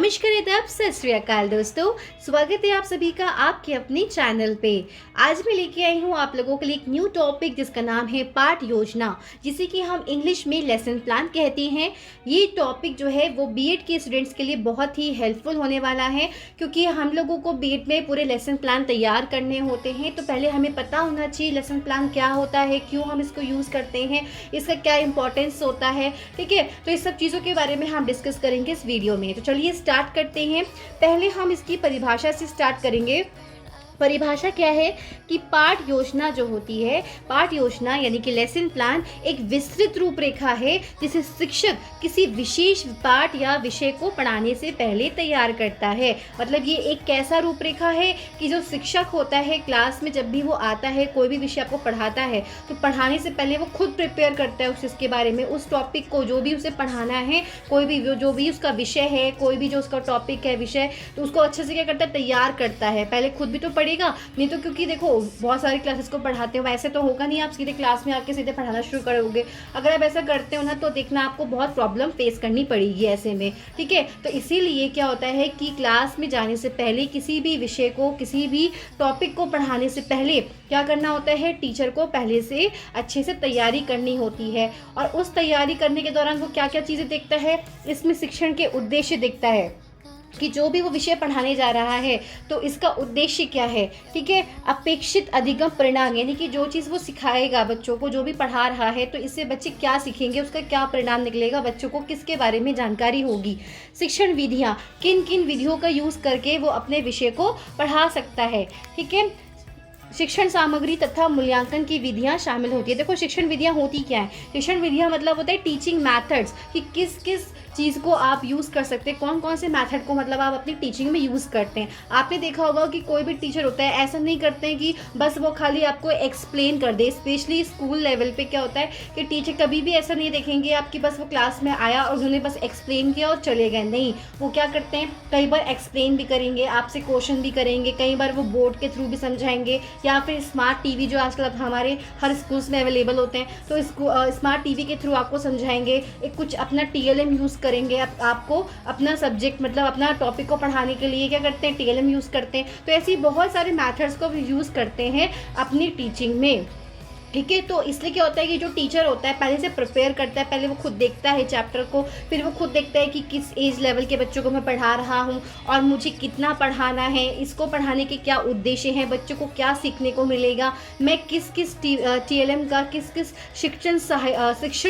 नमस्कार आदाब सत श्री अकाल दोस्तों, स्वागत है आप सभी का आपके अपने चैनल पे। आज मैं लेके आई हूँ आप लोगों के लिए एक न्यू टॉपिक जिसका नाम है पाठ योजना, जिसे कि हम इंग्लिश में लेसन प्लान कहते हैं। ये टॉपिक जो है वो बीएड के स्टूडेंट्स के लिए बहुत ही हेल्पफुल होने वाला है, क्योंकि हम लोगों को बीएड में पूरे लेसन प्लान तैयार करने होते हैं। तो पहले हमें पता होना चाहिए लेसन प्लान क्या होता है, क्यों हम इसको यूज़ करते हैं, इसका क्या इंपॉर्टेंस होता है। ठीक है, तो इस सब चीज़ों के बारे में हम डिस्कस करेंगे इस वीडियो में। तो चलिए स्टार्ट करते हैं। पहले हम इसकी परिभाषा से स्टार्ट करेंगे। परिभाषा क्या है कि पाठ योजना जो होती है, पाठ योजना यानी कि लेसन प्लान एक विस्तृत रूपरेखा है जिसे शिक्षक किसी विशेष पाठ या विषय को पढ़ाने से पहले तैयार करता है। मतलब ये एक कैसा रूपरेखा है कि जो शिक्षक होता है क्लास में जब भी वो आता है, कोई भी विषय आपको पढ़ाता है, तो पढ़ाने से पहले वो खुद प्रिपेयर करता है उसके बारे में, उस टॉपिक को जो भी उसे पढ़ाना है, कोई भी जो भी उसका विषय है, कोई भी जो उसका टॉपिक है विषय, तो उसको अच्छे से क्या करता है, तैयार करता है। पहले खुद भी तो पढ़ेगा, नहीं तो क्योंकि देखो बहुत सारी क्लासेस को पढ़ाते हो, वैसे तो होगा नहीं आप सीधे क्लास में आके सीधे पढ़ाना शुरू करोगे। अगर आप ऐसा करते हो ना तो देखना आपको बहुत प्रॉब्लम फेस करनी पड़ेगी ऐसे में। ठीक है, तो इसीलिए क्या होता है कि क्लास में जाने से पहले, किसी भी विषय को, किसी भी टॉपिक को पढ़ाने से पहले क्या करना होता है, टीचर को पहले से अच्छे से तैयारी करनी होती है। और उस तैयारी करने के दौरान वो क्या क्या चीज़ें देखता है, इसमें शिक्षण के उद्देश्य देखता है कि जो भी वो विषय पढ़ाने जा रहा है तो इसका उद्देश्य क्या है। ठीक है, अपेक्षित अधिगम परिणाम यानी कि जो चीज़ वो सिखाएगा बच्चों को, जो भी पढ़ा रहा है, तो इससे बच्चे क्या सीखेंगे, उसका क्या परिणाम निकलेगा, बच्चों को किसके बारे में जानकारी होगी। शिक्षण विधियाँ, किन किन विधियों का यूज़ करके वो अपने विषय को पढ़ा सकता है। ठीक है, शिक्षण सामग्री तथा मूल्यांकन की विधियां शामिल होती है। देखो शिक्षण विधियां होती क्या है, शिक्षण विधियां मतलब होता है टीचिंग मेथड्स, कि किस किस चीज़ को आप यूज़ कर सकते हैं, कौन कौन से मेथड को मतलब आप अपनी टीचिंग में यूज़ करते हैं। आपने देखा होगा कि कोई भी टीचर होता है ऐसा नहीं करते हैं कि बस वो खाली आपको एक्सप्लेन कर दे। स्पेशली स्कूल लेवल पे क्या होता है कि टीचर कभी भी ऐसा नहीं देखेंगे आपकी बस वो क्लास में आया और उन्होंने बस एक्सप्लेन किया और चले गए। नहीं, वो क्या करते हैं, कई बार एक्सप्लेन भी करेंगे, आपसे क्वेश्चन भी करेंगे, कई बार वो बोर्ड के थ्रू भी समझाएंगे, या फिर स्मार्ट टीवी जो आजकल अब हमारे हर स्कूल्स में अवेलेबल होते हैं, तो इसको स्मार्ट टीवी के थ्रू आपको समझाएंगे। एक कुछ अपना टीएलएम यूज़ करेंगे, आपको अपना सब्जेक्ट मतलब अपना टॉपिक को पढ़ाने के लिए क्या करते हैं, टीएलएम यूज़ करते हैं। तो ऐसी बहुत सारे मेथड्स को यूज़ करते हैं अपनी टीचिंग में। ठीक है, तो इसलिए क्या होता है कि जो टीचर होता है पहले से प्रिपेयर करता है, पहले वो खुद देखता है चैप्टर को, फिर वो खुद देखता है कि किस एज लेवल के बच्चों को मैं पढ़ा रहा हूँ और मुझे कितना पढ़ाना है, इसको पढ़ाने के क्या उद्देश्य हैं, बच्चों को क्या सीखने को मिलेगा, मैं किस किस टीएलएम का, किस किस शिक्षण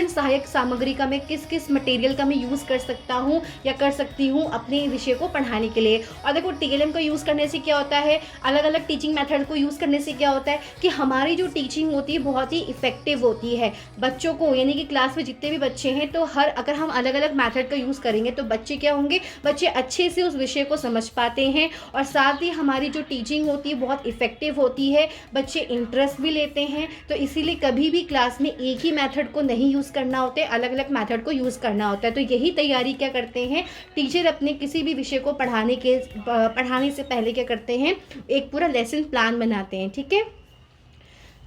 सहायक सामग्री का, मैं किस किस मटेरियल का मैं यूज़ कर सकता हूँ या कर सकती हूँ अपने विषय को पढ़ाने के लिए। और देखो टीएलएम का यूज़ करने से क्या होता है, अलग अलग टीचिंग मेथड को यूज़ करने से क्या होता है कि हमारी जो टीचिंग होती है बहुत ही इफेक्टिव होती है बच्चों को, यानी कि क्लास में जितने भी बच्चे हैं, तो अगर हम अलग अलग मेथड का यूज़ करेंगे तो बच्चे क्या होंगे, बच्चे अच्छे से उस विषय को समझ पाते हैं और साथ ही हमारी जो टीचिंग होती है बहुत इफेक्टिव होती है, बच्चे इंटरेस्ट भी लेते हैं। तो इसीलिए कभी भी क्लास में एक ही मेथड को नहीं यूज़ करना होता है, अलग अलग मेथड को यूज़ करना होता है। तो यही तैयारी क्या करते हैं टीचर अपने किसी भी विषय को पढ़ाने से पहले क्या करते हैं, एक पूरा लेसन प्लान बनाते हैं। ठीक है,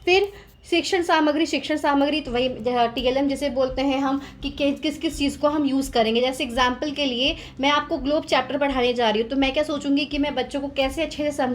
फिर शिक्षण सामग्री तो वही टीएलएम जिसे बोलते हैं हम, कि किस किस चीज़ को हम यूज़ करेंगे। जैसे एग्जांपल के लिए मैं आपको ग्लोब चैप्टर पढ़ाने जा रही हूँ, तो मैं क्या सोचूंगी कि मैं बच्चों को कैसे अच्छे से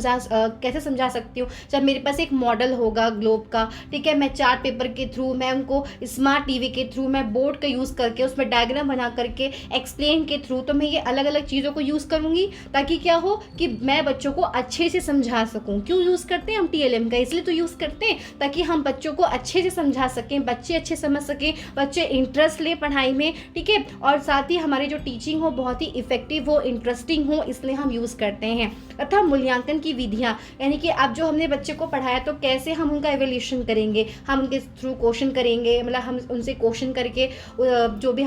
कैसे समझा सकती हूँ। जब मेरे पास एक मॉडल होगा ग्लोब का, ठीक है, मैं चार्ट पेपर के थ्रू, मैं उनको स्मार्ट टीवी के थ्रू, मैं बोर्ड का यूज़ करके, उसमें डायग्राम बना करके, एक्सप्लेन के थ्रू, तो मैं ये अलग अलग चीज़ों को यूज़ करूँगी ताकि क्या हो कि मैं बच्चों को अच्छे से समझा सकूँ। क्यों यूज़ करते हैं हम टीएलएम का, इसलिए तो यूज़ करते हैं ताकि हम बच्चों को अच्छे से समझा सकें, बच्चे अच्छे समझ सकें, बच्चे इंटरेस्ट ले पढ़ाई में। ठीक है, और साथ ही हमारी जो टीचिंग हो बहुत ही इफेक्टिव हो, इंटरेस्टिंग हो, इसलिए हम यूज़ करते हैं। तथा मूल्यांकन की विधियाँ, यानी कि अब जो हमने बच्चे को पढ़ाया तो कैसे हम उनका एवेल्यूशन करेंगे, हम उनके थ्रू क्वेश्चन करेंगे, मतलब हम उनसे क्वेश्चन करके जो भी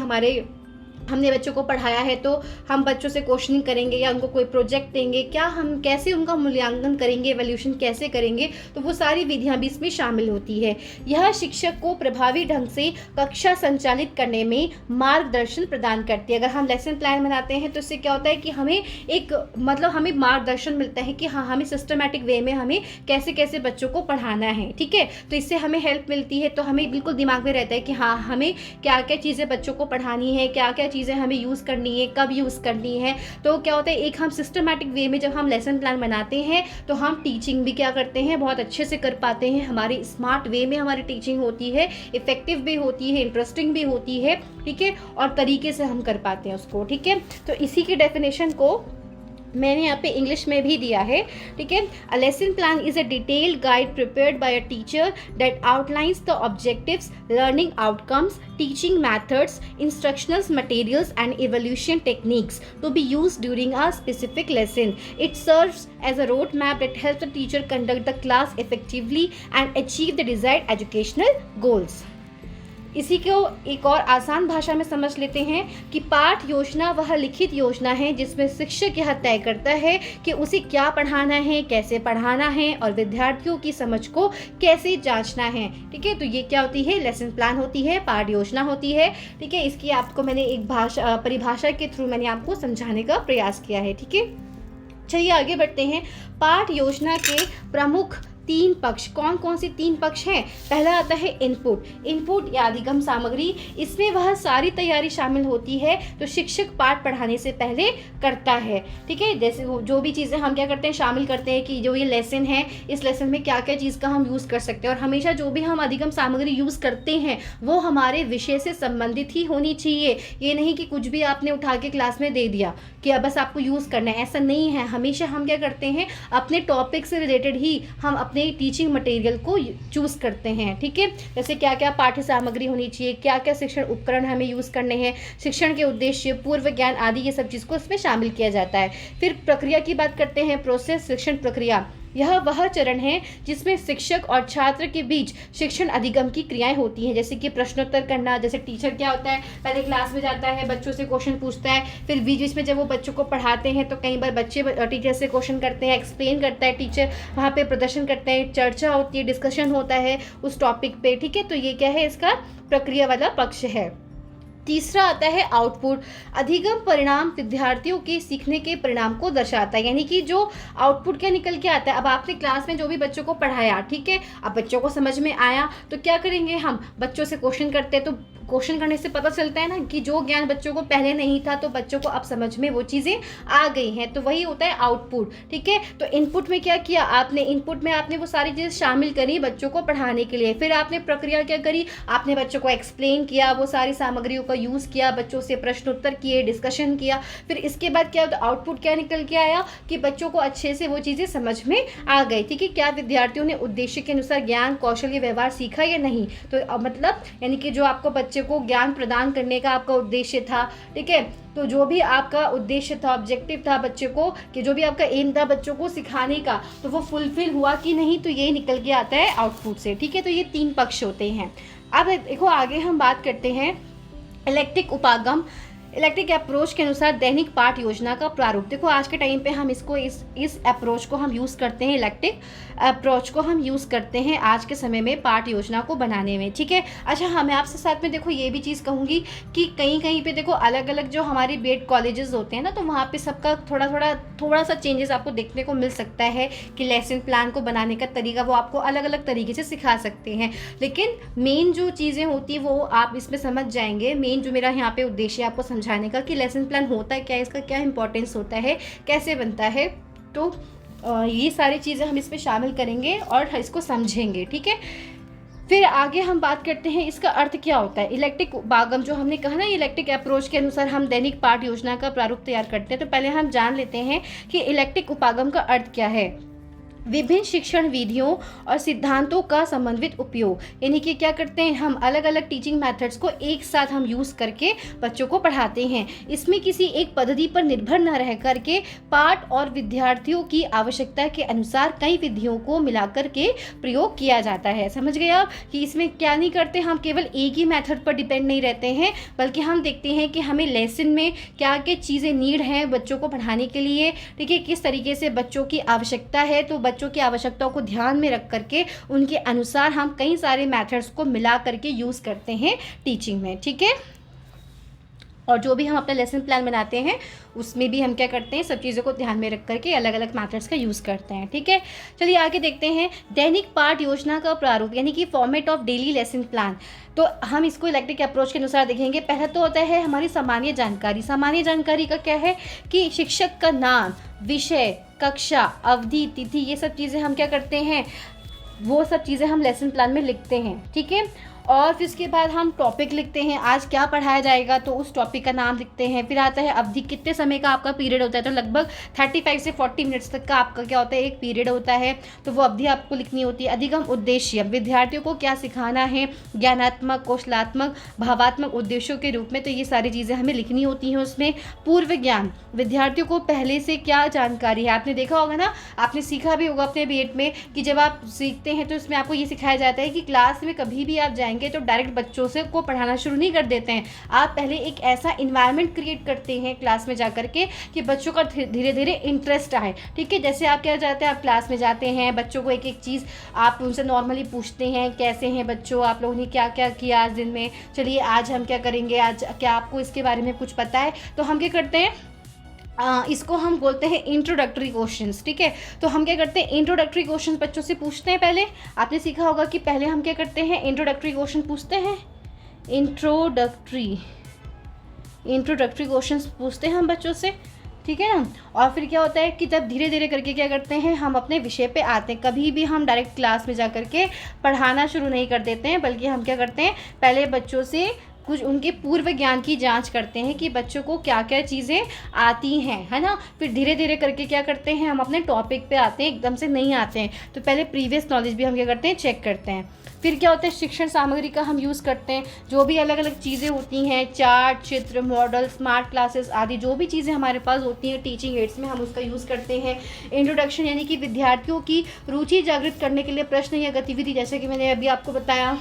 हमने बच्चों को पढ़ाया है तो हम बच्चों से क्वेश्चनिंग करेंगे या उनको कोई प्रोजेक्ट देंगे, क्या हम कैसे उनका मूल्यांकन करेंगे, एवोल्यूशन कैसे करेंगे, तो वो सारी विधियां भी इसमें शामिल होती है। यह शिक्षक को प्रभावी ढंग से कक्षा संचालित करने में मार्गदर्शन प्रदान करती है। अगर हम लेसन प्लान बनाते हैं तो इससे क्या होता है कि हमें हमें मार्गदर्शन मिलता है कि हाँ, हमें सिस्टमेटिक वे में हमें कैसे कैसे बच्चों को पढ़ाना है। ठीक है, तो इससे हमें हेल्प मिलती है, तो हमें बिल्कुल दिमाग में रहता है कि हाँ, हमें क्या क्या चीज़ें बच्चों को पढ़ानी है, क्या क्या चीज़ें हमें यूज़ करनी है, कब यूज़ करनी है। तो क्या होता है, एक हम सिस्टमैटिक वे में जब हम लेसन प्लान बनाते हैं तो हम टीचिंग भी क्या करते हैं, बहुत अच्छे से कर पाते हैं। हमारी स्मार्ट वे में हमारी टीचिंग होती है, इफेक्टिव भी होती है, इंटरेस्टिंग भी होती है, ठीक है, और तरीके से हम कर पाते हैं उसको, ठीक है। तो इसी की डेफिनेशन को मैंने यहाँ पे इंग्लिश में भी दिया है, ठीक है। A lesson plan is a detailed guide prepared by a teacher that outlines the objectives, learning outcomes, teaching methods, instructional materials and evaluation techniques to be used during a specific lesson. It serves as a roadmap that helps the teacher conduct the class effectively and achieve the desired educational goals. इसी को एक और आसान भाषा में समझ लेते हैं कि पाठ योजना वह लिखित योजना है जिसमें शिक्षक यह तय करता है कि उसे क्या पढ़ाना है, कैसे पढ़ाना है और विद्यार्थियों की समझ को कैसे जांचना है, ठीक है। तो ये क्या होती है, लेसन प्लान होती है, पाठ योजना होती है, ठीक है। इसकी आपको मैंने एक परिभाषा के थ्रू मैंने आपको समझाने का प्रयास किया है, ठीक है। चलिए आगे बढ़ते हैं। पाठ योजना के प्रमुख 3 पक्ष कौन कौन से 3 पक्ष हैं। पहला आता है इनपुट या अधिगम सामग्री। इसमें वह सारी तैयारी शामिल होती है तो शिक्षक पाठ पढ़ाने से पहले करता है, ठीक है। जैसे वो जो भी चीज़ें हम क्या करते हैं, शामिल करते हैं कि जो ये लेसन है, इस लेसन में क्या क्या चीज़ का हम यूज़ कर सकते हैं। और हमेशा जो भी हम अधिगम सामग्री यूज़ करते हैं वो हमारे विषय से संबंधित ही होनी चाहिए। ये नहीं कि कुछ भी आपने उठा के क्लास में दे दिया कि अब बस आपको यूज़ करना है, ऐसा नहीं है। हमेशा हम क्या करते हैं, अपने टॉपिक से रिलेटेड ही हम अपने टीचिंग मटेरियल को चूज़ करते हैं, ठीक है। जैसे क्या क्या पाठ्य सामग्री होनी चाहिए, क्या क्या शिक्षण उपकरण हमें यूज़ करने हैं, शिक्षण के उद्देश्य, पूर्व ज्ञान आदि, ये सब चीज़ को इसमें शामिल किया जाता है। फिर प्रक्रिया की बात करते हैं, प्रोसेस, शिक्षण प्रक्रिया। यह वह चरण है जिसमें शिक्षक और छात्र के बीच शिक्षण अधिगम की क्रियाएं होती हैं, जैसे कि प्रश्नोत्तर करना। जैसे टीचर क्या होता है, पहले क्लास में जाता है, बच्चों से क्वेश्चन पूछता है, फिर बीच बीच में जब वो बच्चों को पढ़ाते हैं तो कई बार बच्चे टीचर से क्वेश्चन करते हैं, एक्सप्लेन करता है टीचर, वहाँ पे प्रदर्शन करते हैं, चर्चा होती है, डिस्कशन होता है उस टॉपिक पे, ठीक है। तो ये क्या है, इसका प्रक्रिया वाला पक्ष है। तीसरा आता है आउटपुट। अधिगम परिणाम विद्यार्थियों के सीखने के परिणाम को दर्शाता है, यानी कि जो आउटपुट क्या निकल के आता है। अब आपने क्लास में जो भी बच्चों को पढ़ाया, ठीक है, अब बच्चों को समझ में आया तो क्या करेंगे, हम बच्चों से क्वेश्चन करते हैं। तो क्वेश्चन करने से पता चलता है ना कि जो ज्ञान बच्चों को पहले नहीं था तो बच्चों को अब समझ में वो चीज़ें आ गई हैं, तो वही होता है आउटपुट, ठीक है। तो इनपुट में क्या किया आपने, इनपुट में आपने वो सारी चीज़ें शामिल करी बच्चों को पढ़ाने के लिए। फिर आपने प्रक्रिया क्या करी, आपने बच्चों को एक्सप्लेन किया, वो सारी सामग्रियों का यूज़ किया, बच्चों से प्रश्न उत्तर किए, डिस्कशन किया। फिर इसके बाद क्या होता, आउटपुट क्या निकल के आया कि बच्चों को अच्छे से वो चीज़ें समझ में आ गई, ठीक है। क्या विद्यार्थियों ने उद्देश्य के अनुसार ज्ञान, कौशल या व्यवहार सीखा या नहीं। तो मतलब यानी कि जो आपको बच्चे को ज्ञान प्रदान करने का आपका उद्देश्य था, ठीक है, तो जो भी आपका उद्देश्य था, ऑब्जेक्टिव था बच्चे को, कि जो भी आपका एम था बच्चों को सिखाने का, तो वो फुलफिल हुआ कि नहीं, तो ये निकल के आता है आउटपुट से, ठीक है। तो ये 3 पक्ष होते हैं। अब देखो आगे हम बात करते हैं इलेक्ट्रिक उपागम, इलेक्ट्रिक अप्रोच के अनुसार दैनिक पाठ योजना का प्रारूप। देखो आज के टाइम पे हम इसको इस अप्रोच को हम यूज़ करते हैं, इलेक्ट्रिक अप्रोच को हम यूज़ करते हैं आज के समय में पाठ योजना को बनाने में, ठीक है। अच्छा हाँ, मैं आपसे साथ में देखो ये भी चीज़ कहूँगी कि कहीं कहीं पे देखो अलग अलग जो हमारी बीएड कॉलेजेस होते हैं ना, तो वहाँ पे सबका थोड़ा सा चेंजेस आपको देखने को मिल सकता है कि लेसन प्लान को बनाने का तरीका वो आपको अलग अलग तरीके से सिखा सकते हैं। लेकिन मेन जो चीज़ें होती हैं वो आप इसमें समझ जाएंगे। मेन जो मेरा यहाँ पे उद्देश्य है आपको समझाने का कि लेसन प्लान होता है क्या, इसका क्या इंपॉर्टेंस होता है, कैसे बनता है, तो ये सारी चीज़ें हम इसमें शामिल करेंगे और इसको समझेंगे, ठीक है। फिर आगे हम बात करते हैं इसका अर्थ क्या होता है। इलेक्ट्रिक उपागम जो हमने कहा ना, इलेक्ट्रिक अप्रोच के अनुसार हम दैनिक पाठ योजना का प्रारूप तैयार करते हैं। तो पहले हम जान लेते हैं कि इलेक्ट्रिक उपागम का अर्थ क्या है। विभिन्न शिक्षण विधियों और सिद्धांतों का समन्वित उपयोग, यानी कि क्या करते हैं हम अलग अलग टीचिंग मेथड्स को एक साथ हम यूज़ करके बच्चों को पढ़ाते हैं। इसमें किसी एक पद्धति पर निर्भर न रह करके पाठ और विद्यार्थियों की आवश्यकता के अनुसार कई विधियों को मिलाकर के प्रयोग किया जाता है। समझ गए आप कि इसमें क्या नहीं करते, हम केवल एक ही मेथड पर डिपेंड नहीं रहते हैं, बल्कि हम देखते हैं कि हमें लेसन में क्या क्या चीज़ें नीड हैं बच्चों को पढ़ाने के लिए, ठीक है, किस तरीके से बच्चों की आवश्यकता है। तो बच्चों की आवश्यकताओं को ध्यान में रख करके उनके अनुसार हम कई सारे मेथड्स को मिला करके यूज़ करते हैं टीचिंग में, ठीक है। और जो भी हम अपना लेसन प्लान बनाते हैं उसमें भी हम क्या करते हैं, सब चीज़ों को ध्यान में रख करके अलग अलग मैथड्स का यूज़ करते हैं। ठीक है, चलिए आगे देखते हैं दैनिक पाठ योजना का प्रारूप यानी कि format of daily lesson plan. तो हम इसको इलेक्ट्रिक अप्रोच के अनुसार देखेंगे। पहला तो होता है हमारी सामान्य जानकारी। सामान्य जानकारी का क्या है कि शिक्षक का नाम, विषय, कक्षा, अवधि, तिथि, ये सब चीज़ें हम क्या करते हैं, वो सब चीज़ें हम लेसन प्लान में लिखते हैं। ठीक है, और फिर इसके बाद हम टॉपिक लिखते हैं, आज क्या पढ़ाया जाएगा तो उस टॉपिक का नाम लिखते हैं। फिर आता है अवधि, कितने समय का आपका पीरियड होता है, तो लगभग 35 से 40 मिनट्स तक का आपका क्या होता है, एक पीरियड होता है, तो वो अवधि आपको लिखनी होती है। अधिगम उद्देश्य, विद्यार्थियों को क्या सिखाना है, ज्ञानात्मक, कौशलात्मक, भावात्मक उद्देश्यों के रूप में, तो ये सारी चीज़ें हमें लिखनी होती हैं उसमें। पूर्व ज्ञान, विद्यार्थियों को पहले से क्या जानकारी है। आपने देखा होगा ना, आपने सीखा भी होगा अपने बीएड में कि जब आप सीखते हैं तो इसमें आपको ये सिखाया जाता है कि क्लास में कभी भी आप जाएंगे तो डायरेक्ट बच्चों से को पढ़ाना शुरू नहीं कर देते हैं। आप पहले एक ऐसा इन्वायरमेंट क्रिएट करते हैं क्लास में जाकर के कि बच्चों का धीरे धीरे इंटरेस्ट आए। ठीक है, जैसे आप क्या जाते हैं, आप क्लास में जाते हैं, बच्चों को एक एक चीज़ आप उनसे नॉर्मली पूछते हैं, कैसे हैं बच्चों, आप लोगों ने क्या क्या किया आज दिन में, चलिए आज हम क्या करेंगे, आज क्या आपको इसके बारे में कुछ पता है। तो हम क्या करते हैं, इसको हम बोलते हैं इंट्रोडक्टरी क्वेश्चंस। ठीक है, तो हम क्या करते हैं, इंट्रोडक्टरी क्वेश्चंस बच्चों से पूछते हैं। पहले आपने सीखा होगा कि पहले हम क्या करते हैं, इंट्रोडक्टरी क्वेश्चन पूछते हैं, इंट्रोडक्टरी क्वेश्चंस पूछते हैं हम बच्चों से। ठीक है ना, और फिर क्या होता है कि जब धीरे धीरे करके क्या करते हैं, हम अपने विषय पे आते हैं। कभी भी हम डायरेक्ट क्लास में जा करके पढ़ाना शुरू नहीं कर देते हैं, बल्कि हम क्या करते हैं, पहले बच्चों से कुछ उनके पूर्व ज्ञान की जांच करते हैं कि बच्चों को क्या क्या चीज़ें आती हैं, है ना। फिर धीरे धीरे करके क्या करते हैं, हम अपने टॉपिक पे आते हैं, एकदम से नहीं आते हैं, तो पहले प्रीवियस नॉलेज भी हम क्या करते हैं, चेक करते हैं। फिर क्या होता है, शिक्षण सामग्री का हम यूज़ करते हैं, जो भी अलग अलग चीज़ें होती हैं, चार्ट, चित्र, मॉडल, स्मार्ट क्लासेस आदि जो भी चीज़ें हमारे पास होती हैं टीचिंग एड्स में, हम उसका यूज़ करते हैं। इंट्रोडक्शन यानी कि विद्यार्थियों की रुचि जागृत करने के लिए प्रश्न या गतिविधि, जैसे कि मैंने अभी आपको बताया।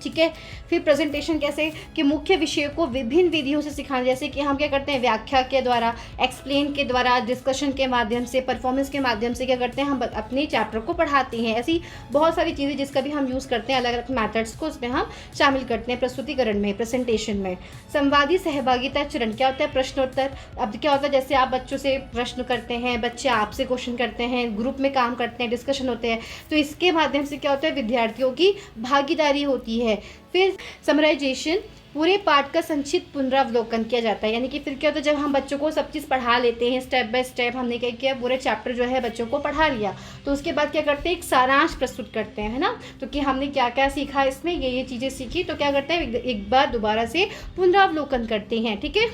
ठीक है, फिर प्रेजेंटेशन कैसे कि मुख्य विषयों को विभिन्न विधियों से सिखाना, जैसे कि हम क्या करते हैं, व्याख्या के द्वारा, एक्सप्लेन के द्वारा, डिस्कशन के माध्यम से, परफॉर्मेंस के माध्यम से क्या करते हैं, हम अपने चैप्टर को पढ़ाते हैं। ऐसी बहुत सारी चीज़ें जिसका भी हम यूज़ करते हैं, अलग अलग मैथड्स को उसमें हम शामिल करते हैं प्रस्तुतिकरण में, प्रेजेंटेशन में। संवादी सहभागिता चरण क्या होता है, प्रश्नोत्तर। अब क्या होता है, जैसे आप बच्चों से प्रश्न करते हैं, बच्चे आपसे क्वेश्चन करते हैं, ग्रुप में काम करते हैं, डिस्कशन होते हैं, तो इसके माध्यम से क्या होता है, विद्यार्थियों की भागीदारी होती है। फिर समराइजेशन, पूरे पाठ का संक्षिप्त पुनरावलोकन किया जाता है, यानी कि फिर क्या होता है, जब हम बच्चों को सब चीज़ पढ़ा लेते हैं स्टेप बाय स्टेप, हमने क्या किया, पूरे चैप्टर जो है बच्चों को पढ़ा लिया, तो उसके बाद क्या करते हैं, एक सारांश प्रस्तुत करते हैं, है ना। तो कि हमने क्या क्या सीखा इसमें, ये चीज़ें सीखी, तो क्या करते हैं, एक बार दोबारा से पुनरावलोकन करते हैं। ठीक है,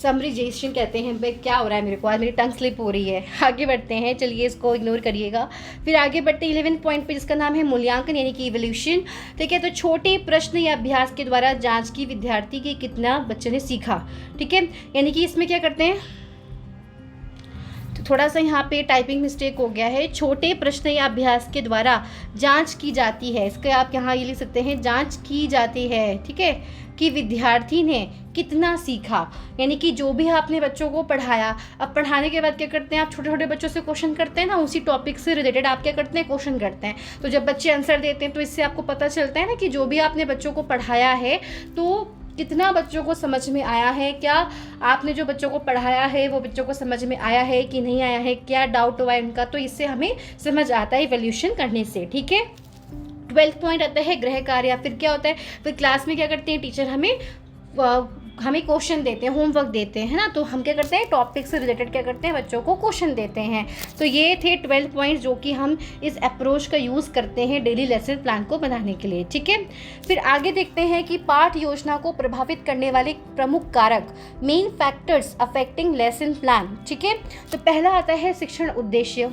समराइजेशन कहते हैं। भाई क्या हो रहा है मेरे को, आज मेरी टंग स्लिप हो रही है। आगे बढ़ते हैं, चलिए इसको इग्नोर करिएगा। फिर आगे बढ़ते हैं 11 पॉइंट पे, जिसका नाम है मूल्यांकन यानी कि इवोल्यूशन। ठीक है, तो छोटे प्रश्न या अभ्यास के द्वारा जांच की विद्यार्थी की कितना बच्चे ने सीखा। ठीक है, यानी कि इसमें क्या करते हैं, तो थोड़ा सा यहाँ पे टाइपिंग मिस्टेक हो गया है। छोटे प्रश्न या अभ्यास के द्वारा जांच की जाती है, इसके आप यहाँ ये लिख सकते हैं, जांच की जाती है। ठीक है, कि विद्यार्थी ने कितना सीखा, यानी कि जो भी आपने बच्चों को पढ़ाया, अब पढ़ाने के बाद क्या करते हैं, आप छोटे छोटे बच्चों से क्वेश्चन करते हैं ना, उसी टॉपिक से रिलेटेड आप क्या करते हैं, क्वेश्चन करते हैं। तो जब बच्चे आंसर देते हैं तो इससे आपको पता चलता है ना कि जो भी आपने बच्चों को पढ़ाया है तो कितना बच्चों को समझ में आया है, क्या आपने जो बच्चों को पढ़ाया है वो बच्चों को समझ में आया है कि नहीं आया है, क्या डाउट हुआ है उनका, तो इससे हमें समझ आता है इवोल्यूशन करने से। ठीक है, 12 पॉइंट आता है गृह कार्य। फिर क्या होता है, फिर क्लास में क्या करते हैं, टीचर हमें क्वेश्चन देते हैं, होमवर्क देते हैं ना, तो हम क्या करते हैं, टॉपिक से रिलेटेड क्या करते हैं, बच्चों को क्वेश्चन देते हैं। तो ये थे 12 पॉइंट जो कि हम इस अप्रोच का यूज़ करते हैं डेली लेसन प्लान को बनाने के लिए। ठीक है, फिर आगे देखते हैं कि पाठ योजना को प्रभावित करने वाले प्रमुख कारक, main factors affecting lesson plan. ठीक है, तो पहला आता है शिक्षण उद्देश्य।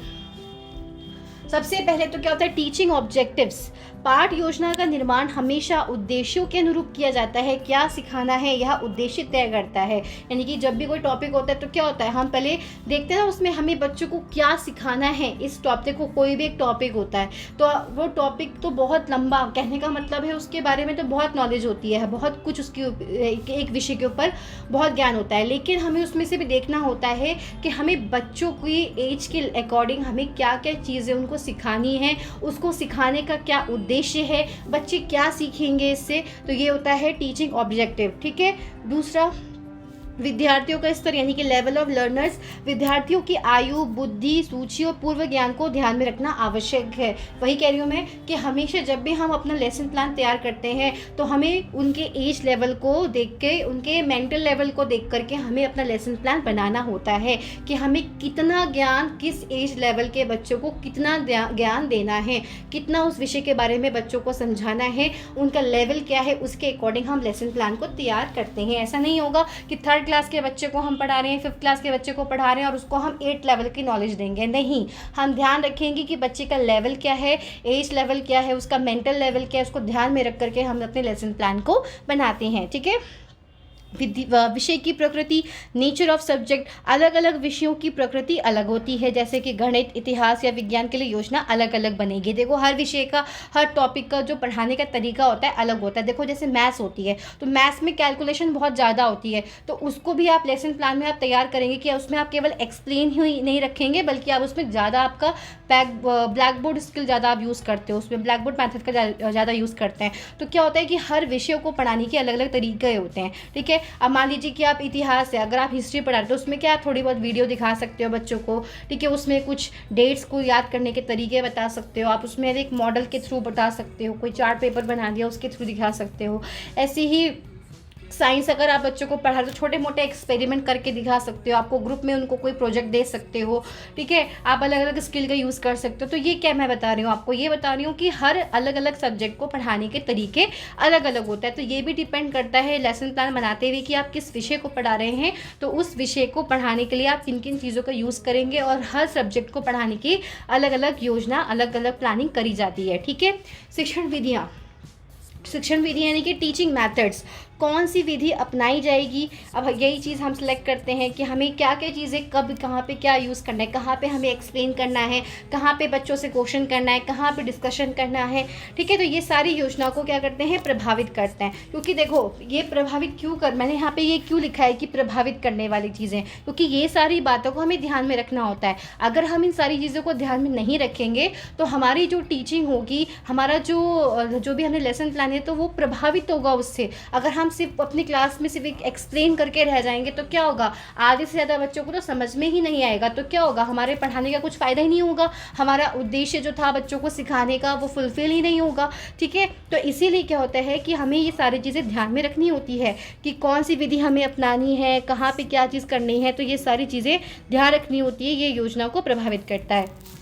सबसे पहले तो क्या होता है, टीचिंग ऑब्जेक्टिव्स। पाठ योजना का निर्माण हमेशा उद्देश्यों के अनुरूप किया जाता है, क्या सिखाना है यह उद्देश्य तय करता है। यानी कि जब भी कोई टॉपिक होता है तो क्या होता है, हम पहले देखते हैं ना उसमें हमें बच्चों को क्या सिखाना है। इस टॉपिक को, कोई भी एक टॉपिक होता है तो वो टॉपिक तो बहुत लंबा, कहने का मतलब है उसके बारे में तो बहुत नॉलेज होती है, बहुत कुछ उसकी एक विषय के ऊपर बहुत ज्ञान होता है, लेकिन हमें उसमें से भी देखना होता है कि हमें बच्चों की एज के अकॉर्डिंग हमें क्या क्या चीज़ें उनको आपको सिखानी है, उसको सिखाने का क्या उद्देश्य है, बच्चे क्या सीखेंगे इससे, तो ये होता है टीचिंग ऑब्जेक्टिव। ठीक है। दूसरा, विद्यार्थियों का स्तर यानी कि लेवल ऑफ लर्नर्स, विद्यार्थियों की आयु, बुद्धि, सूची और पूर्व ज्ञान को ध्यान में रखना आवश्यक है। वही कह रही हूँ मैं कि हमेशा जब भी हम अपना लेसन प्लान तैयार करते हैं तो हमें उनके एज लेवल को देख के, उनके मेंटल लेवल को देख करके हमें अपना लेसन प्लान बनाना होता है कि हमें कितना ज्ञान, किस एज लेवल के बच्चों को कितना ज्ञान देना है, कितना उस विषय के बारे में बच्चों को समझाना है, उनका लेवल क्या है, उसके अकॉर्डिंग हम लेसन प्लान को तैयार करते हैं। ऐसा नहीं होगा कि 3rd क्लास के बच्चे को हम पढ़ा रहे हैं, 5th क्लास के बच्चे को पढ़ा रहे हैं और उसको हम 8 लेवल की नॉलेज देंगे। नहीं, हम ध्यान रखेंगे कि बच्चे का लेवल क्या है, एज लेवल क्या है, उसका मेंटल लेवल क्या है, उसको ध्यान में रख करके हम अपने लेसन प्लान को बनाते हैं। ठीक है। विषय की प्रकृति, नेचर ऑफ सब्जेक्ट, अलग अलग विषयों की प्रकृति अलग होती है। जैसे कि गणित, इतिहास या विज्ञान के लिए योजना अलग अलग बनेगी। देखो, हर विषय का, हर टॉपिक का जो पढ़ाने का तरीका होता है अलग होता है। देखो, जैसे मैथ्स होती है तो मैथ्स में कैलकुलेशन बहुत ज़्यादा होती है, तो उसको भी आप लेसन प्लान में आप तैयार करेंगे कि उसमें आप केवल एक्सप्लेन ही नहीं रखेंगे, बल्कि आप उसमें ज़्यादा आपका ब्लैक बोर्ड स्किल ज़्यादा आप यूज़ करते हो, उसमें ब्लैक बोर्ड मैथड का ज़्यादा यूज़ करते हैं। तो क्या होता है कि हर विषय को पढ़ाने के अलग अलग तरीके होते हैं। ठीक है। अब मान लीजिए कि आप इतिहास है, अगर आप हिस्ट्री पढ़ा रहे हो तो उसमें क्या आप थोड़ी बहुत वीडियो दिखा सकते हो बच्चों को। ठीक है। उसमें कुछ डेट्स को याद करने के तरीके बता सकते हो, आप उसमें एक मॉडल के थ्रू बता सकते हो, कोई चार्ट पेपर बना दिया उसके थ्रू दिखा सकते हो। ऐसे ही साइंस अगर आप बच्चों को पढ़ा रहे हो तो छोटे मोटे एक्सपेरिमेंट करके दिखा सकते हो, आपको ग्रुप में उनको कोई प्रोजेक्ट दे सकते हो। ठीक है। आप अलग अलग स्किल का यूज़ कर सकते हो। तो ये क्या मैं बता रही हूँ आपको, ये बता रही हूँ कि हर अलग अलग सब्जेक्ट को पढ़ाने के तरीके अलग अलग होता है। तो ये भी डिपेंड करता है लेसन प्लान बनाते हुए कि आप किस विषय को पढ़ा रहे हैं, तो उस विषय को पढ़ाने के लिए आप किन किन चीज़ों का यूज़ करेंगे, और हर सब्जेक्ट को पढ़ाने की अलग अलग योजना, अलग अलग प्लानिंग करी जाती है। ठीक है। शिक्षण विधियाँ यानी कि टीचिंग मेथड्स, कौन सी विधि अपनाई जाएगी। अब यही चीज़ हम सेलेक्ट करते हैं कि हमें क्या क्या चीज़ें कब कहाँ पे क्या यूज़ करना है, कहाँ पे हमें एक्सप्लेन करना है, कहाँ पे बच्चों से क्वेश्चन करना है, कहाँ पे डिस्कशन करना है। ठीक है। तो ये सारी योजना को क्या करते हैं, प्रभावित करते हैं। क्योंकि देखो, ये प्रभावित क्यों मैंने यहाँ पे ये क्यों लिखा है कि प्रभावित करने वाली चीज़ें, क्योंकि ये सारी बातों को हमें ध्यान में रखना होता है। अगर हम इन सारी चीज़ों को ध्यान में नहीं रखेंगे तो हमारी जो टीचिंग होगी, हमारा जो भी हमने लेसन प्लान है, तो वो प्रभावित होगा उससे। अगर हम सिर्फ अपनी क्लास में सिर्फ एक एक्सप्लेन करके रह जाएंगे तो क्या होगा, आधे से ज़्यादा बच्चों को तो समझ में ही नहीं आएगा। तो क्या होगा, हमारे पढ़ाने का कुछ फ़ायदा ही नहीं होगा, हमारा उद्देश्य जो था बच्चों को सिखाने का वो फुलफिल ही नहीं होगा। ठीक है। तो इसीलिए क्या होता है कि हमें ये सारी चीज़ें ध्यान में रखनी होती है कि कौन सी विधि हमें अपनानी है, कहाँ पर क्या चीज़ करनी है। तो ये सारी चीज़ें ध्यान रखनी होती है, ये योजना को प्रभावित करता है।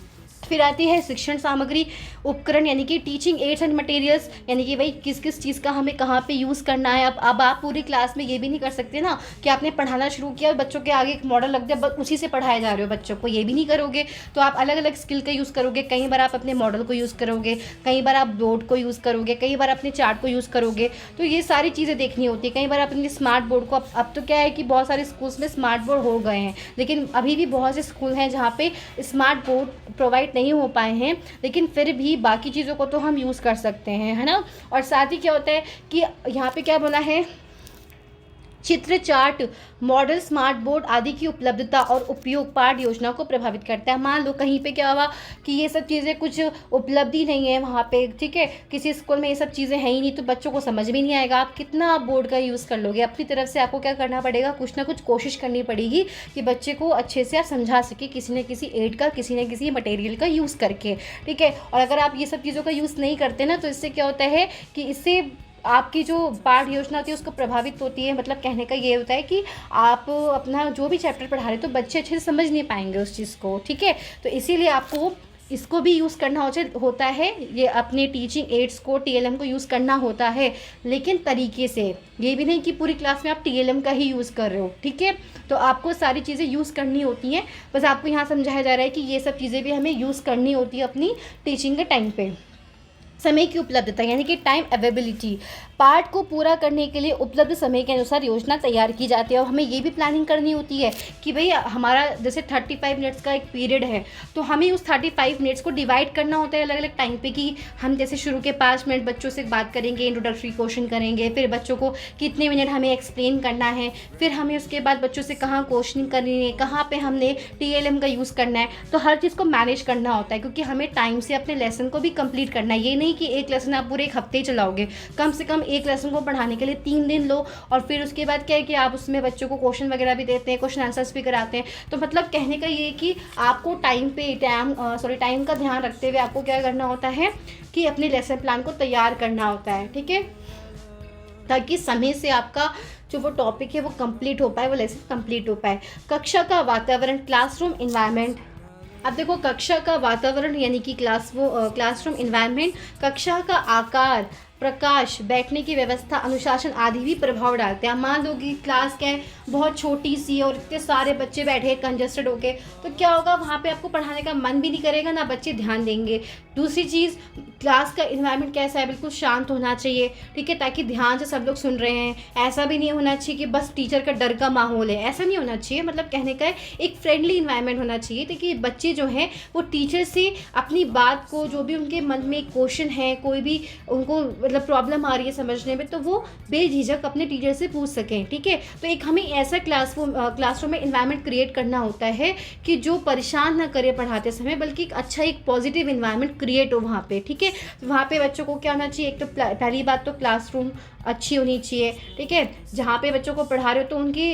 फिर आती है शिक्षण सामग्री, उपकरण यानी कि टीचिंग एड्स एंड मटेरियल्स, यानी कि भाई किस किस चीज़ का हमें कहाँ पे यूज़ करना है। अब आप पूरी क्लास में ये भी नहीं कर सकते ना कि आपने पढ़ाना शुरू किया और बच्चों के आगे एक मॉडल लग गया, बस उसी से पढ़ाए जा रहे हो बच्चों को, ये भी नहीं करोगे। तो आप अलग अलग स्किल का यूज़ करोगे। कई बार आप अपने मॉडल को यूज़ करोगे, कई बार आप बोर्ड को यूज़ करोगे, कई बार अपने चार्ट को यूज़ करोगे। तो ये सारी चीज़ें देखनी होती है। कई बार अपने स्मार्ट बोर्ड को, अब तो क्या है कि बहुत सारे स्कूल्स में स्मार्ट बोर्ड हो गए हैं, लेकिन अभी भी बहुत से स्कूल हैं जहाँ पे स्मार्ट बोर्ड प्रोवाइड नहीं हो पाए हैं, लेकिन फिर भी बाकी चीज़ों को तो हम यूज़ कर सकते हैं, है ना। और साथ ही क्या होता है कि यहाँ पे क्या बोला है, चित्र, चार्ट, मॉडल, स्मार्ट बोर्ड आदि की उपलब्धता और उपयोग पाठ योजना को प्रभावित करता है। मान लो कहीं पे क्या हुआ कि ये सब चीज़ें कुछ उपलब्धि नहीं है वहाँ पे, ठीक है, किसी स्कूल में ये सब चीज़ें हैं ही नहीं, तो बच्चों को समझ में नहीं आएगा। आप कितना बोर्ड का यूज़ कर लोगे, अपनी तरफ से आपको क्या करना पड़ेगा, कुछ ना कुछ कोशिश करनी पड़ेगी कि बच्चे को अच्छे से आप समझा सके, किसी न किसी एड का, किसी न किसी मटेरियल का यूज़ करके। ठीक है। और अगर आप ये सब चीज़ों का यूज़ नहीं करते ना, तो इससे क्या होता है कि इससे आपकी जो पाठ योजना होती है उसको प्रभावित होती है। मतलब कहने का ये होता है कि आप अपना जो भी चैप्टर पढ़ा रहे हो तो बच्चे अच्छे से समझ नहीं पाएंगे उस चीज़ को। ठीक है। तो इसीलिए आपको इसको भी यूज़ करना होता है, ये अपने टीचिंग एड्स को, टीएलएम को यूज़ करना होता है, लेकिन तरीके से। ये भी नहीं कि पूरी क्लास में आप टीएलएम का ही यूज़ कर रहे हो। ठीक है। तो आपको सारी चीज़ें यूज़ करनी होती हैं, बस आपको यहाँ समझाया जा रहा है कि ये सब चीज़ें भी हमें यूज़ करनी होती है अपनी टीचिंग के टाइम पे। समय की उपलब्धता यानी कि टाइम अवेलेबिलिटी, पाठ को पूरा करने के लिए उपलब्ध समय के अनुसार योजना तैयार की जाती है। और हमें ये भी प्लानिंग करनी होती है कि भाई हमारा जैसे 35 मिनट्स का एक पीरियड है, तो हमें उस 35 मिनट्स को डिवाइड करना होता है अलग अलग टाइम पे, कि हम जैसे शुरू के 5 मिनट बच्चों से बात करेंगे, इंट्रोडक्टरी क्वेश्चन करेंगे, फिर बच्चों को कितने मिनट हमें एक्सप्लेन करना है, फिर हमें उसके बाद बच्चों से कहाँ क्वेश्चनिंग करनी है, कहाँ पे हमने TLM का यूज़ करना है। तो हर चीज़ को मैनेज करना होता है, क्योंकि हमें टाइम से अपने लेसन को भी कंप्लीट करना है। ये नहीं कि एक लेसन आप पूरे एक हफ्ते ही चलाओगे, कम से कम एक लेसन को पढ़ाने के लिए 3 दिन लो, और फिर उसके बाद क्या है कि आप उसमें बच्चों को क्वेश्चन वगैरह भी देते हैं, क्वेश्चन आंसर्स भी कराते हैं। तो मतलब कहने का ये कि आपको टाइम का ध्यान रखते हुए आपको क्या करना होता है कि अपने लेसन प्लान को तैयार करना होता है, ठीक है, ताकि समय से आपका जो वो टॉपिक है वो कंप्लीट हो पाए, वो लेसन कंप्लीट हो पाए। कक्षा का वातावरण, क्लासरूम इन्वायरमेंट। अब देखो, कक्षा का वातावरण यानी कि क्लासरूम इन्वायरमेंट, कक्षा का आकार, प्रकाश, बैठने की व्यवस्था, अनुशासन आदि भी प्रभाव डालते हैं। मान लो कि क्लास क्या है, बहुत छोटी सी और इतने सारे बच्चे बैठे हैं कंजस्टेड होके, तो क्या होगा, वहाँ पे आपको पढ़ाने का मन भी नहीं करेगा, ना बच्चे ध्यान देंगे। दूसरी चीज़, क्लास का इन्वायरमेंट कैसा है, बिल्कुल शांत होना चाहिए, ठीक है, ताकि ध्यान से सब लोग सुन रहे हैं। ऐसा भी नहीं होना चाहिए कि बस टीचर का डर का माहौल है, ऐसा नहीं होना चाहिए। मतलब कहने का है, एक फ्रेंडली इन्वायरमेंट होना चाहिए, ताकि बच्चे जो हैं वो टीचर से अपनी बात को, जो भी उनके मन में क्वेश्चन है, कोई भी उनको मतलब प्रॉब्लम आ रही है समझने में, तो वो बेझिझक अपने टीचर से पूछ सकें, ठीक है। तो एक हमें ऐसा क्लासरूम में इन्वायरमेंट क्रिएट करना होता है कि जो परेशान ना करे पढ़ाते समय, बल्कि एक अच्छा, एक पॉजिटिव इन्वायरमेंट क्रिएट हो वहाँ पे, ठीक है। वहाँ पे बच्चों को क्या होना चाहिए, एक तो पहली बात तो क्लासरूम अच्छी होनी चाहिए, ठीक है। जहाँ पे बच्चों को पढ़ा रहे हो तो उनकी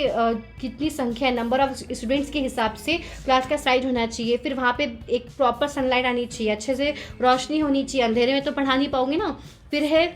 कितनी संख्या, नंबर ऑफ स्टूडेंट्स के हिसाब से क्लास का साइज होना चाहिए। फिर वहाँ पे एक प्रॉपर सनलाइट आनी चाहिए, अच्छे से रोशनी होनी चाहिए, अंधेरे में तो पढ़ा नहीं पाओगे ना। फिर है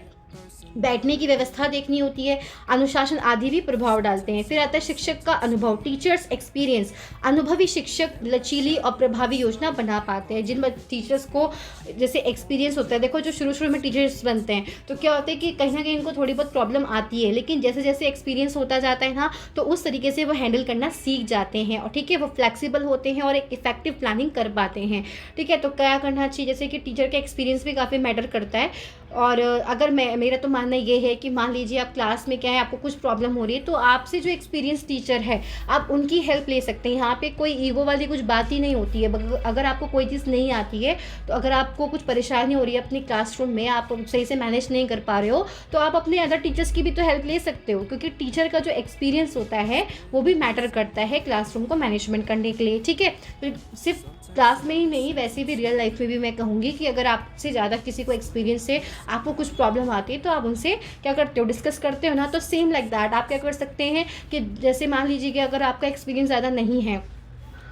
बैठने की व्यवस्था देखनी होती है, अनुशासन आदि भी प्रभाव डालते हैं। फिर आता है शिक्षक का अनुभव, टीचर्स एक्सपीरियंस। अनुभवी शिक्षक लचीली और प्रभावी योजना बना पाते हैं। जिन टीचर्स को जैसे एक्सपीरियंस होता है, देखो जो शुरू में टीचर्स बनते हैं तो क्या होता है कि कहीं ना कहीं इनको थोड़ी बहुत प्रॉब्लम आती है, लेकिन जैसे जैसे एक्सपीरियंस होता जाता है ना, तो उस तरीके से वो हैंडल करना सीख जाते हैं, और ठीक है, वो फ्लेक्सिबल होते हैं और एक इफेक्टिव प्लानिंग कर पाते हैं, ठीक है। तो क्या करना चाहिए, जैसे कि टीचर का एक्सपीरियंस भी काफ़ी मैटर करता है। और अगर मेरा तो मानना ये है कि मान लीजिए आप क्लास में क्या है, आपको कुछ प्रॉब्लम हो रही है, तो आपसे जो एक्सपीरियंस टीचर है आप उनकी हेल्प ले सकते हैं। यहाँ पे कोई ईगो वाली कुछ बात ही नहीं होती है। अगर आपको कोई चीज़ नहीं आती है, तो अगर आपको कुछ परेशानी हो रही है अपनी क्लासरूम में, आप सही से मैनेज नहीं कर पा रहे हो, तो आप अपने अदर टीचर्स की भी तो हेल्प ले सकते हो, क्योंकि टीचर का जो एक्सपीरियंस होता है वो भी मैटर करता है क्लासरूम को मैनेजमेंट करने के लिए, ठीक है। तो सिर्फ क्लास में ही नहीं, वैसे भी रियल लाइफ में भी मैं कहूँगी कि अगर आपसे ज़्यादा किसी को एक्सपीरियंस है, आपको कुछ प्रॉब्लम आती है, तो आप उनसे क्या करते हो, डिस्कस करते हो ना। तो सेम लाइक दैट आप क्या कर सकते हैं कि जैसे मान लीजिए कि अगर आपका एक्सपीरियंस ज़्यादा नहीं है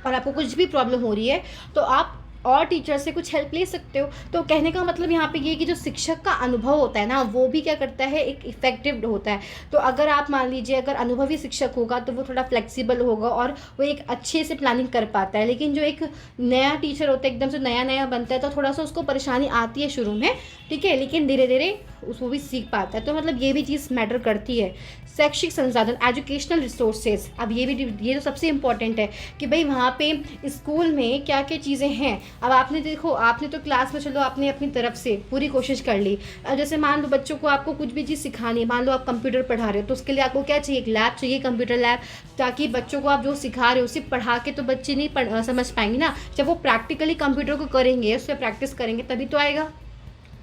और आपको कुछ भी प्रॉब्लम हो रही है, तो आप और टीचर से कुछ हेल्प ले सकते हो। तो कहने का मतलब यहाँ पे ये कि जो शिक्षक का अनुभव होता है ना, वो भी क्या करता है, एक इफेक्टिव होता है। तो अगर आप मान लीजिए अगर अनुभवी शिक्षक होगा तो वो थोड़ा फ्लेक्सिबल होगा और वो एक अच्छे से प्लानिंग कर पाता है। लेकिन जो एक नया टीचर होता है, एकदम से नया नया बनता है, तो थोड़ा सा उसको परेशानी आती है शुरू में, ठीक है, लेकिन धीरे धीरे उसको भी सीख पाता है। तो मतलब ये भी चीज़ मैटर करती है। शैक्षिक संसाधन, एजुकेशनल रिसोर्सेज। अब ये तो सबसे इम्पॉर्टेंट है कि भाई वहाँ पे स्कूल में क्या क्या चीज़ें हैं। अब आपने देखो, आपने तो क्लास में चलो आपने अपनी तरफ से पूरी कोशिश कर ली। अब जैसे मान लो बच्चों को आपको कुछ भी चीज़ सिखानी है, मान लो आप कंप्यूटर पढ़ा रहे हो, तो उसके लिए आपको क्या चाहिए, एक लैब चाहिए, कंप्यूटर लैब, ताकि बच्चों को आप जो सिखा रहे हो सिर्फ पढ़ा के तो बच्चे नहीं समझ पाएंगे ना। जब वो प्रैक्टिकली कंप्यूटर को करेंगे, उस पर प्रैक्टिस करेंगे, तभी तो आएगा।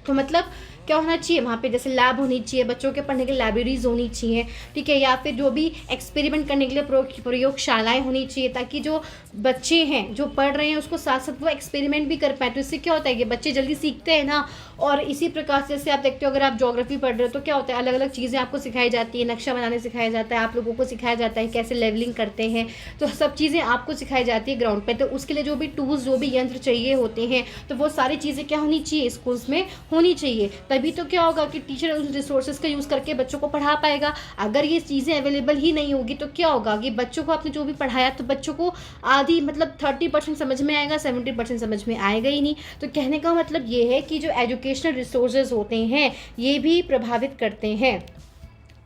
तो मतलब क्या होना चाहिए वहाँ पे, जैसे लैब होनी चाहिए, बच्चों के पढ़ने के लिए लाइब्रेरीज होनी चाहिए, ठीक है, या फिर जो भी एक्सपेरिमेंट करने के लिए प्रयोगशालाएं होनी चाहिए, ताकि जो बच्चे हैं जो पढ़ रहे हैं उसको साथ साथ वो एक्सपेरिमेंट भी कर पाए। तो इससे क्या होता है कि बच्चे जल्दी सीखते हैं ना। और इसी प्रकार से जैसे आप देखते हो, अगर आप ज्योग्राफी पढ़ रहे हो तो क्या होता है, अलग अलग चीज़ें आपको सिखाई जाती है, नक्शा बनाने सिखाया जाता है, आप लोगों को सिखाया जाता है कैसे लेवलिंग करते हैं, तो सब चीज़ें आपको सिखाई जाती है ग्राउंड पे। तो उसके लिए जो भी टूल्स, जो भी यंत्र चाहिए होते हैं, तो वो सारी चीज़ें क्या होनी चाहिए, स्कूल्स में होनी चाहिए। तभी तो क्या होगा कि टीचर उस रिसोर्सेज का यूज़ करके बच्चों को पढ़ा पाएगा। अगर ये चीज़ें अवेलेबल ही नहीं होगी तो क्या होगा कि बच्चों को आपने जो भी पढ़ाया, तो बच्चों को आधी मतलब 30% समझ में आएगा, 70% समझ में आएगा ही नहीं। तो कहने का मतलब ये है कि जो एजुकेशनल रिसोर्सेज होते हैं ये भी प्रभावित करते हैं।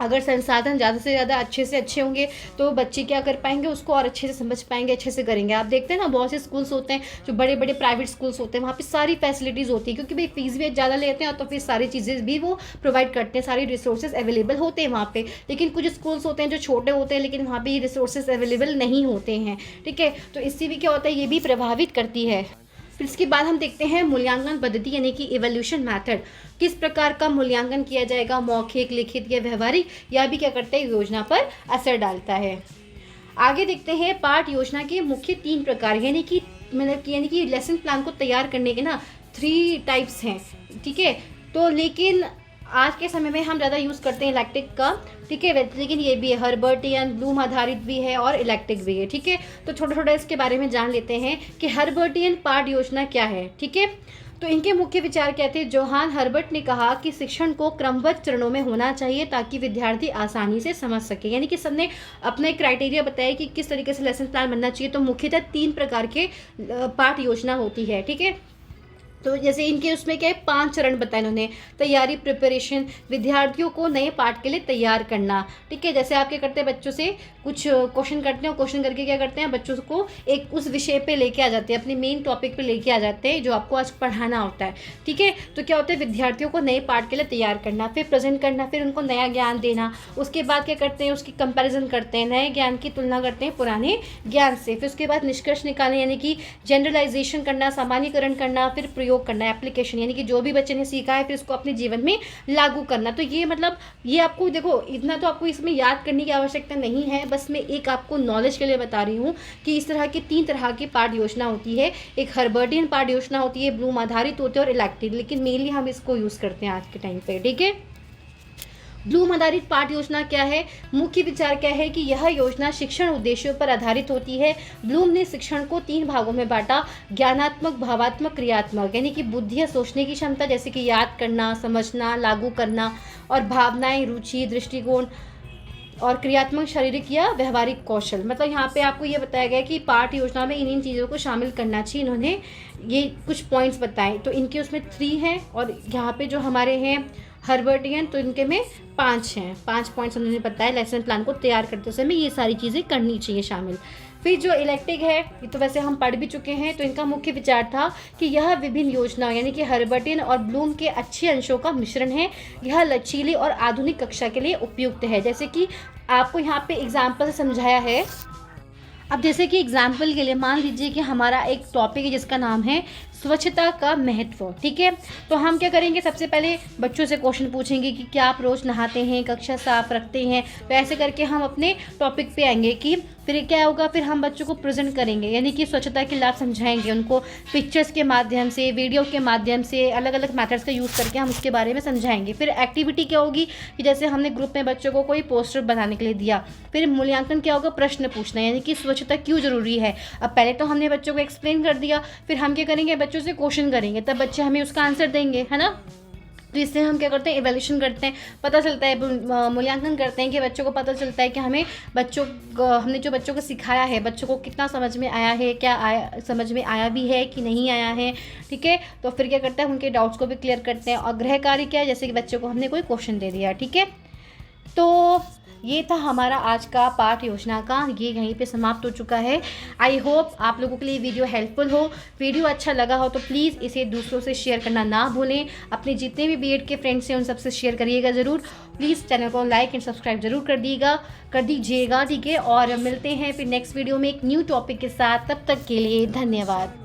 अगर संसाधन ज़्यादा से ज़्यादा अच्छे से अच्छे होंगे तो बच्चे क्या कर पाएंगे, उसको और अच्छे से समझ पाएंगे, अच्छे से करेंगे। आप देखते हैं ना, बहुत से स्कूल्स होते हैं जो बड़े बड़े प्राइवेट स्कूल्स होते हैं, वहाँ पे सारी फैसिलिटीज़ होती है, क्योंकि भाई फीस भी ज़्यादा लेते हैं और तो फिर सारी चीज़ें भी वो प्रोवाइड करते हैं, सारी रिसोर्सेज अवेलेबल होते हैं वहाँ पे। लेकिन कुछ स्कूल्स होते हैं जो छोटे होते हैं, लेकिन वहाँ पे ये रिसोर्सेज अवेलेबल नहीं होते हैं। ठीक है, तो इससे भी क्या होता है, ये भी प्रभावित करती है। फिर इसके बाद हम देखते हैं मूल्यांकन पद्धति यानी कि इवोल्यूशन मेथड। किस प्रकार का मूल्यांकन किया जाएगा, मौखिक, लिखित या व्यवहारिक, यह भी क्या करता है, योजना पर असर डालता है। आगे देखते हैं पाठ योजना के मुख्य 3 प्रकार, यानी कि लेसन प्लान को तैयार करने के ना 3 टाइप्स हैं। ठीक है, तो लेकिन आज के समय में हम ज़्यादा यूज़ करते हैं इलेक्ट्रिक का। ठीक है, लेकिन ये भी है हर्बर्टियन, ब्लूम आधारित भी है और इलेक्ट्रिक भी है। ठीक है, तो छोटा छोटा इसके बारे में जान लेते हैं कि हर्बर्टियन पाठ योजना क्या है। ठीक है, तो इनके मुख्य विचार क्या थे। जोहान हर्बर्ट ने कहा कि शिक्षण को क्रमबद्ध चरणों में होना चाहिए ताकि विद्यार्थी आसानी से समझ सके, यानी कि सबने अपना एक क्राइटेरिया बताया कि किस तरीके से लेसन प्लान बनना चाहिए। तो मुख्यतः 3 प्रकार के पाठ योजना होती है। ठीक है, तो जैसे इनके उसमें क्या है, 5 चरण बताए इन्होंने। तैयारी, प्रिपरेशन, विद्यार्थियों को नए पाठ के लिए तैयार करना। ठीक है, जैसे आप क्या करते हैं, बच्चों से कुछ क्वेश्चन करते हैं, क्वेश्चन करके क्या करते हैं, बच्चों को एक उस विषय पे लेके आ जाते हैं, अपने मेन टॉपिक पे लेके आ जाते हैं जो आपको आज पढ़ाना होता है। ठीक है, तो क्या होता है, विद्यार्थियों को नए पाठ के लिए तैयार करना, फिर प्रेजेंट करना, फिर उनको नया ज्ञान देना। उसके बाद क्या करते हैं, उसकी कंपेरिजन करते हैं, नए ज्ञान की तुलना करते हैं पुराने ज्ञान से। फिर उसके बाद निष्कर्ष निकालना, यानी कि जनरलाइजेशन करना, सामान्यकरण करना, फिर प्रयोग करना, एप्लीकेशन, यानी कि जो भी बच्चे ने सीखा है फिर उसको अपने जीवन में लागू करना। तो ये मतलब ये आपको देखो, इतना तो आपको इसमें याद करने की आवश्यकता नहीं है, बस मैं एक आपको नॉलेज के लिए बता रही हूँ कि इस तरह की 3 तरह की पाठ योजना होती है। एक हर्बर्टियन पाठ योजना होती है, ब्लूम आधारित होती है और इलेक्ट्रिक, लेकिन मेनली हम इसको यूज़ करते हैं आज के टाइम पे। ठीक है, ब्लूम आधारित पाठ योजना क्या है, मुख्य विचार क्या है कि यह योजना शिक्षण उद्देश्यों पर आधारित होती है। ब्लूम ने शिक्षण को 3 भागों में बांटा, ज्ञानात्मक, भावात्मक, क्रियात्मक, यानी कि बुद्धि या सोचने की क्षमता जैसे कि याद करना, समझना, लागू करना, और भावनाएं, रुचि, दृष्टिकोण, और क्रियात्मक, शारीरिक या व्यवहारिक कौशल। मतलब यहाँ पे आपको ये बताया गया कि पाठ योजना में इन चीज़ों को शामिल करना चाहिए। इन्होंने ये कुछ पॉइंट्स बताए, तो इनके उसमें 3 हैं और यहाँ पे जो हमारे हैं हर्बर्टियन, तो इनके में 5 हैं। 5 पॉइंट्स उन्होंने बताया लेसन प्लान को तैयार करते समय ये सारी चीज़ें करनी चाहिए शामिल। फिर जो इलेक्ट्रिक है, ये तो वैसे हम पढ़ भी चुके हैं। तो इनका मुख्य विचार था कि यह विभिन्न योजना यानी कि हर्बर्टियन और ब्लूम के अच्छे अंशों का मिश्रण है। यह लचीली और आधुनिक कक्षा के लिए उपयुक्त है। जैसे कि आपको यहाँ पे एग्जाम्पल समझाया है। अब जैसे कि एग्जाम्पल के लिए मान लीजिए कि हमारा एक टॉपिक है जिसका नाम है स्वच्छता का महत्व। ठीक है, तो हम क्या करेंगे, सबसे पहले बच्चों से क्वेश्चन पूछेंगे कि क्या आप रोज़ नहाते हैं, कक्षा साफ रखते हैं। तो ऐसे करके हम अपने टॉपिक पे आएंगे कि फिर क्या होगा, फिर हम बच्चों को प्रेजेंट करेंगे, यानी कि स्वच्छता के लाभ समझाएंगे उनको पिक्चर्स के माध्यम से, वीडियो के माध्यम से, अलग अलग मेथड्स का यूज़ करके हम उसके बारे में समझाएंगे। फिर एक्टिविटी क्या होगी कि जैसे हमने ग्रुप में बच्चों को कोई पोस्टर बनाने के लिए दिया। फिर मूल्यांकन क्या होगा, प्रश्न पूछना, यानी कि स्वच्छता क्यों ज़रूरी है। अब पहले तो हमने बच्चों को एक्सप्लेन कर दिया, फिर हम क्या करेंगे, बच्चों से क्वेश्चन करेंगे, तब बच्चे हमें उसका आंसर देंगे, है ना। तो इससे हम क्या करते हैं, इवैल्यूएशन करते हैं, पता चलता है, मूल्यांकन करते हैं कि बच्चों को पता चलता है कि हमने जो बच्चों को सिखाया है, बच्चों को कितना समझ में आया है, क्या आया, समझ में आया भी है कि नहीं आया है। ठीक है, तो फिर क्या करते हैं, उनके डाउट्स को भी क्लियर करते हैं। और गृह कार्य क्या है, जैसे कि बच्चों को हमने कोई क्वेश्चन दे दिया। ठीक है, तो ये था हमारा आज का पाठ योजना का, ये यहीं पे समाप्त हो चुका है। आई होप आप लोगों के लिए वीडियो हेल्पफुल हो। वीडियो अच्छा लगा हो तो प्लीज़ इसे दूसरों से शेयर करना ना भूलें। अपने जितने भी बीएड के फ्रेंड्स हैं उन सबसे शेयर करिएगा ज़रूर। प्लीज़ चैनल को लाइक एंड सब्सक्राइब जरूर कर दीजिएगा। ठीक है, और मिलते हैं फिर नेक्स्ट वीडियो में एक न्यू टॉपिक के साथ। तब तक के लिए धन्यवाद।